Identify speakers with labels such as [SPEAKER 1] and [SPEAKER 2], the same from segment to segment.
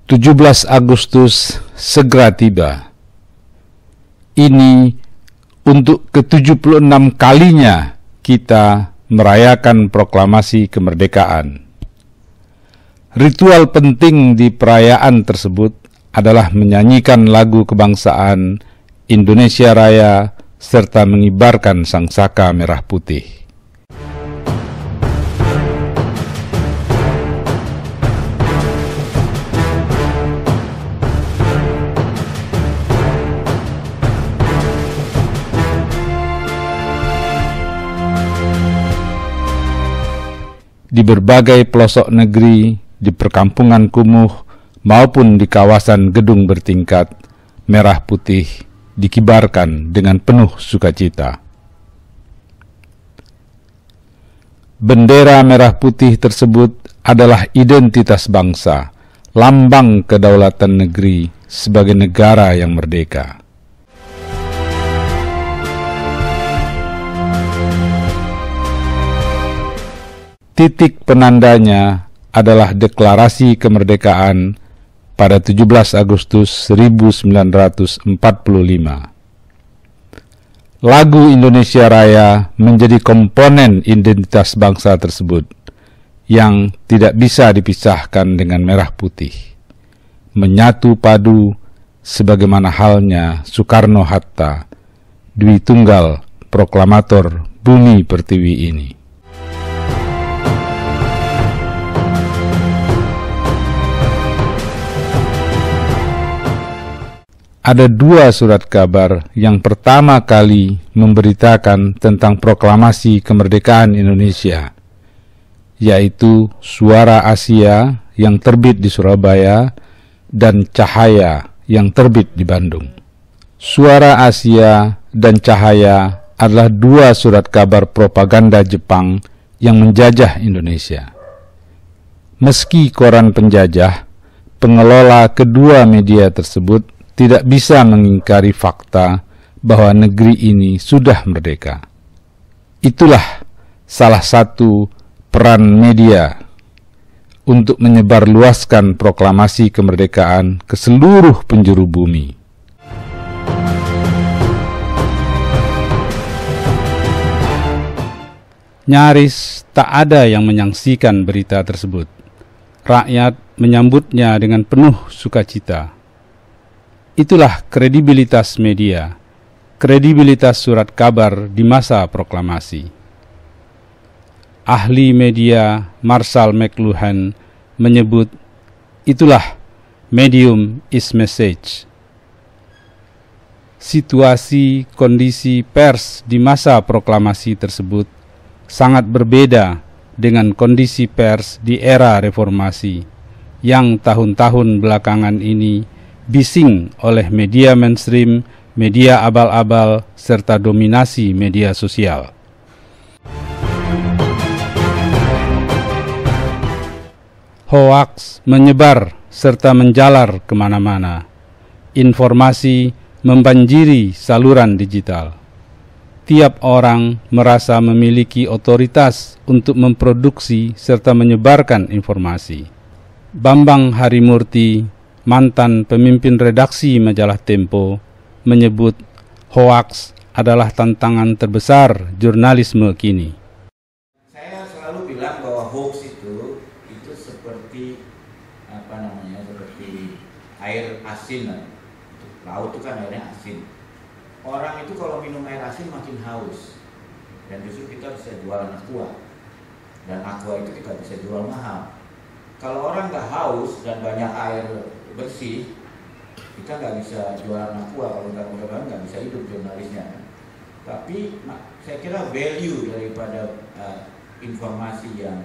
[SPEAKER 1] 17 Agustus segera tiba. Ini untuk ke-76 kalinya kita merayakan proklamasi kemerdekaan. Ritual penting di perayaan tersebut adalah menyanyikan lagu kebangsaan Indonesia Raya serta mengibarkan sangsaka merah putih. Di berbagai pelosok negeri, di perkampungan kumuh, maupun di kawasan gedung bertingkat, merah putih dikibarkan dengan penuh sukacita. Bendera merah putih tersebut adalah identitas bangsa, lambang kedaulatan negeri sebagai negara yang merdeka. Titik penandanya adalah deklarasi kemerdekaan pada 17 Agustus 1945. Lagu Indonesia Raya menjadi komponen identitas bangsa tersebut yang tidak bisa dipisahkan dengan merah putih. Menyatu padu sebagaimana halnya Soekarno-Hatta, Dwi Tunggal proklamator Bumi Pertiwi ini. Ada dua surat kabar yang pertama kali memberitakan tentang proklamasi kemerdekaan Indonesia, yaitu Suara Asia yang terbit di Surabaya dan Cahaya yang terbit di Bandung. Suara Asia dan Cahaya adalah dua surat kabar propaganda Jepang yang menjajah Indonesia. Meski koran penjajah, pengelola kedua media tersebut tidak bisa mengingkari fakta bahwa negeri ini sudah merdeka. Itulah salah satu peran media untuk menyebarluaskan proklamasi kemerdekaan ke seluruh penjuru bumi. Nyaris tak ada yang menyaksikan berita tersebut. Rakyat menyambutnya dengan penuh sukacita. Itulah kredibilitas media, kredibilitas surat kabar di masa proklamasi. Ahli media Marshall McLuhan menyebut, itulah medium is message. Situasi kondisi pers di masa proklamasi tersebut sangat berbeda dengan kondisi pers di era reformasi yang tahun-tahun belakangan ini bising oleh media mainstream, media abal-abal, serta dominasi media sosial. Hoaks menyebar serta menjalar kemana-mana. Informasi membanjiri saluran digital. Tiap orang merasa memiliki otoritas untuk memproduksi serta menyebarkan informasi. Bambang Harimurti, mantan pemimpin redaksi majalah Tempo, menyebut hoaks adalah tantangan terbesar jurnalisme kini.
[SPEAKER 2] Saya selalu bilang bahwa hoax itu seperti seperti air asin. Laut itu kan airnya asin. Orang itu kalau minum air asin makin haus, dan justru kita bisa jual aqua, dan aqua itu kita bisa jual mahal. Kalau orang nggak haus dan banyak air bersih, kita nggak bisa jualan aqua. Kalau nggak bisa hidup jurnalisnya. Tapi saya kira value daripada informasi yang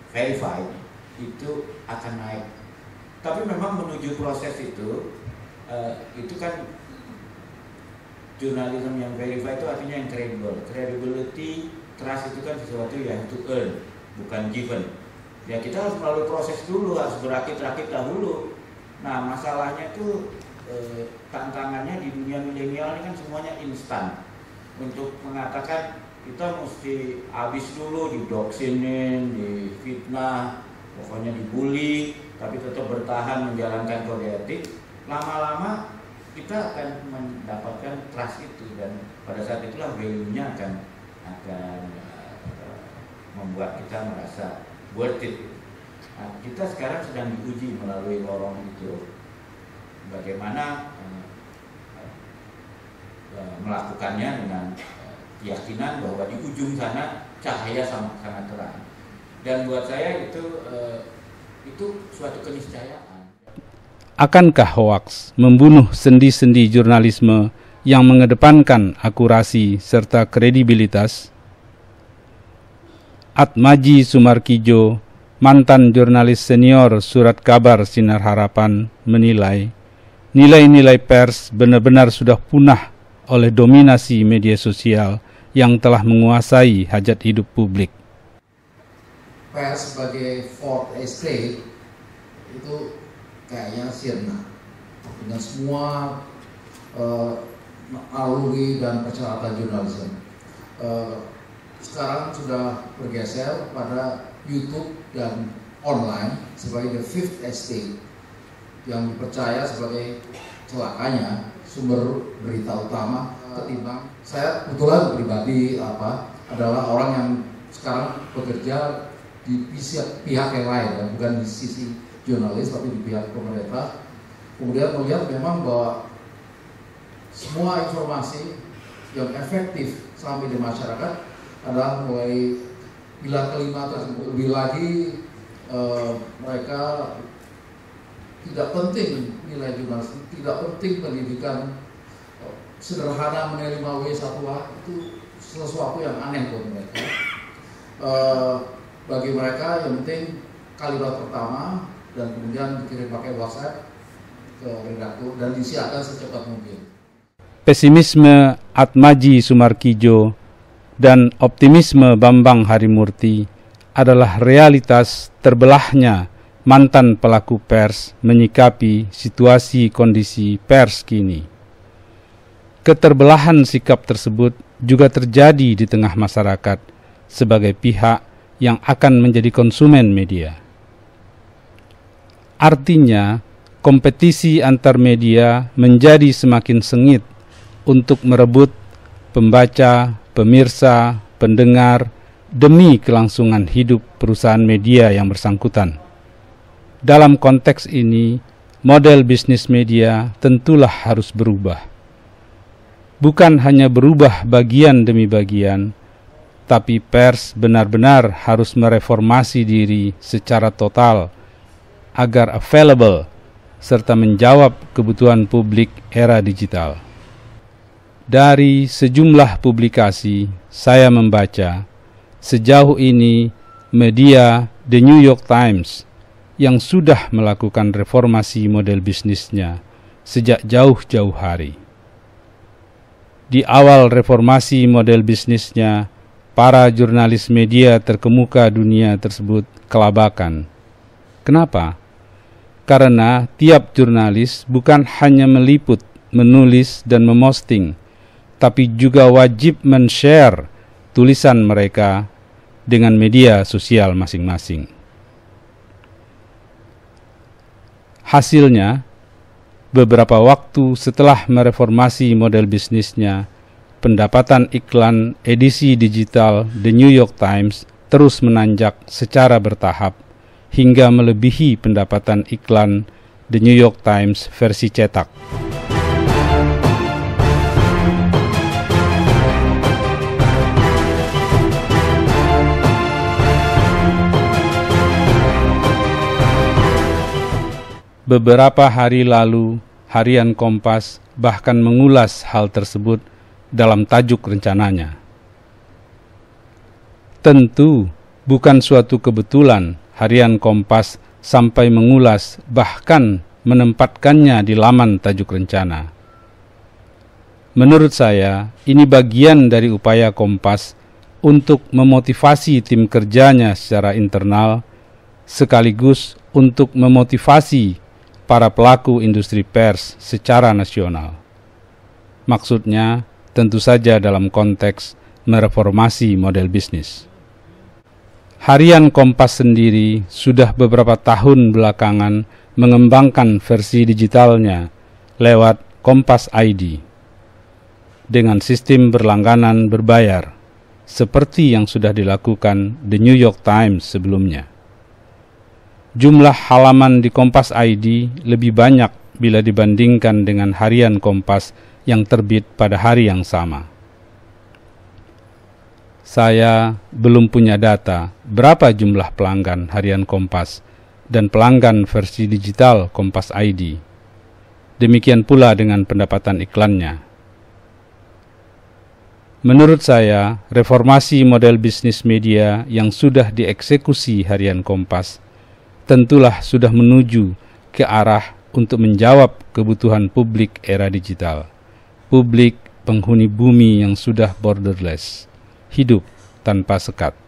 [SPEAKER 2] verified itu akan naik. Tapi memang menuju proses itu kan jurnalisme yang verified itu artinya yang credible. Credibility, trust itu kan sesuatu yang to earn, bukan given. Ya kita harus melalui proses dulu, harus berakit-rakit dahulu. Nah masalahnya itu tantangannya di dunia milenial ini kan semuanya instan. Untuk mengatakan kita mesti habis dulu, didoksinin, difitnah, pokoknya dibully, tapi tetap bertahan menjalankan kode etik, lama-lama kita akan mendapatkan trust itu, dan pada saat itulah value-nya akan membuat kita merasa worth it. Nah, kita sekarang sedang diuji melalui lorong itu, bagaimana melakukannya dengan keyakinan bahwa di ujung sana cahaya sangat terang. Dan buat saya itu suatu keniscayaan.
[SPEAKER 1] Akankah hoaks membunuh sendi-sendi jurnalisme yang mengedepankan akurasi serta kredibilitas? Atmaji Sumarkijo, mantan jurnalis senior Surat Kabar Sinar Harapan, menilai nilai-nilai pers benar-benar sudah punah oleh dominasi media sosial yang telah menguasai hajat hidup publik.
[SPEAKER 3] Pers sebagai fourth estate itu kayaknya sirna dengan semua aluri dan persyaratan jurnalisme. Sekarang sudah bergeser pada YouTube dan online sebagai the fifth estate yang dipercaya sebagai celakanya sumber berita utama ketimbang. Saya kebetulan pribadi adalah orang yang sekarang bekerja di pihak yang lain, ya, bukan di sisi jurnalis tapi di pihak pemerintah. Kemudian melihat memang bahwa semua informasi yang efektif sampai di masyarakat adalah mulai pilar kelima tersebut. Lebih lagi mereka tidak penting nilai jurnalistik, tidak penting pendidikan sederhana menilai 5W1A, itu sesuatu yang aneh buat mereka. Bagi mereka yang penting kalimat pertama dan kemudian dikirim pakai WhatsApp ke redaktur dan disiarkan secepat mungkin.
[SPEAKER 1] Pesimisme Atmaji Sumarkijo dan optimisme Bambang Harimurti adalah realitas terbelahnya mantan pelaku pers menyikapi situasi kondisi pers kini. Keterbelahan sikap tersebut juga terjadi di tengah masyarakat sebagai pihak yang akan menjadi konsumen media. Artinya, kompetisi antar media menjadi semakin sengit untuk merebut pembaca, pemirsa, pendengar demi kelangsungan hidup perusahaan media yang bersangkutan. Dalam konteks ini, model bisnis media tentulah harus berubah. Bukan hanya berubah bagian demi bagian, tapi pers benar-benar harus mereformasi diri secara total agar available serta menjawab kebutuhan publik era digital. Dari sejumlah publikasi, saya membaca sejauh ini media The New York Times yang sudah melakukan reformasi model bisnisnya sejak jauh-jauh hari. Di awal reformasi model bisnisnya, para jurnalis media terkemuka dunia tersebut kelabakan. Kenapa? Karena tiap jurnalis bukan hanya meliput, menulis, dan memosting, tapi juga wajib men-share tulisan mereka dengan media sosial masing-masing. Hasilnya, beberapa waktu setelah mereformasi model bisnisnya, pendapatan iklan edisi digital The New York Times terus menanjak secara bertahap hingga melebihi pendapatan iklan The New York Times versi cetak. Beberapa hari lalu, harian Kompas bahkan mengulas hal tersebut dalam tajuk rencananya. Tentu bukan suatu kebetulan harian Kompas sampai mengulas bahkan menempatkannya di laman tajuk rencana. Menurut saya, ini bagian dari upaya Kompas untuk memotivasi tim kerjanya secara internal, sekaligus untuk memotivasi para pelaku industri pers secara nasional. Maksudnya, tentu saja dalam konteks mereformasi model bisnis. Harian Kompas sendiri sudah beberapa tahun belakangan mengembangkan versi digitalnya lewat Kompas ID dengan sistem berlangganan berbayar, seperti yang sudah dilakukan The New York Times sebelumnya. Jumlah halaman di Kompas ID lebih banyak bila dibandingkan dengan harian Kompas yang terbit pada hari yang sama. Saya belum punya data berapa jumlah pelanggan harian Kompas dan pelanggan versi digital Kompas ID. Demikian pula dengan pendapatan iklannya. Menurut saya, reformasi model bisnis media yang sudah dieksekusi harian Kompas tentulah sudah menuju ke arah untuk menjawab kebutuhan publik era digital. Publik penghuni bumi yang sudah borderless, hidup tanpa sekat.